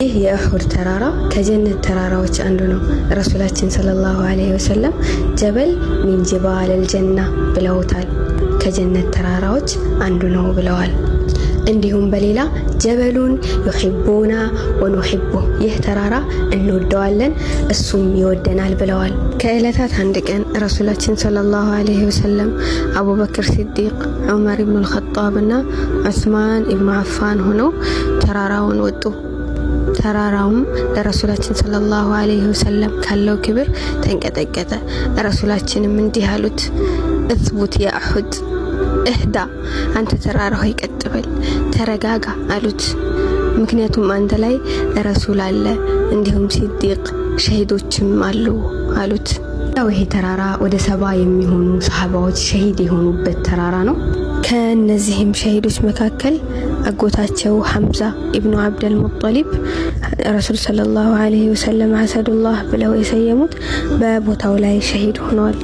ይህ የኡሁድ ተራራ ከጀነት ተራራዎች አንዱ ነው። ረሱላችን ሰለላሁ ዐለይሂ ወሰለም ጀበል ሚን ጅባለል ጀና ብለውታል። ከጀነት ተራራዎች አንዱ ነው ብለዋል። እንዲሁም በሌላ ጀበሉን ዩሂቡና ወኑሂቡ፣ ይህ ተራራ እንወደዋለን እሱም ይወደናል ብለዋል። ከዕለታት አንድ ቀን ረሱላችን ሰለላሁ ዐለይሂ ወሰለም አቡበክር ሲዲቅ፣ ዑመር ኢብኑል ኸጣብ እና ዑስማን ኢብኑ አፋን ሆነው ተራራውን ወጡ። ተራራውም ለረሱላችን ሰለላሁ ዐለይሂ ወሰለም ካለው ክብር ተንቀጠቀጠ። ረሱላችንም እንዲህ አሉት፣ እዝቡት ያ ኡሁድ እህዳ፣ አንተ ተራራ ሆይ ቀጥ በል ተረጋጋ አሉት። ምክንያቱም አንተ ላይ ረሱል አለ፣ እንዲሁም ሲዲቅ ሸሂዶችም አሉ አሉት። ይሄ ተራራ ወደ 70 የሚሆኑ ሰሃባዎች ሸሂድ የሆኑበት ተራራ ነው። ከነዚህም ሸሂዶች መካከል አጎታቸው ሐምዛ ኢብኑ አብደል ሙጠሊብ ረሱል ሰለላሁ ዐለይሂ ወሰለም አሰዱላህ ብለው የሰየሙት በቦታው ላይ ሸሂድ ሆነዋል።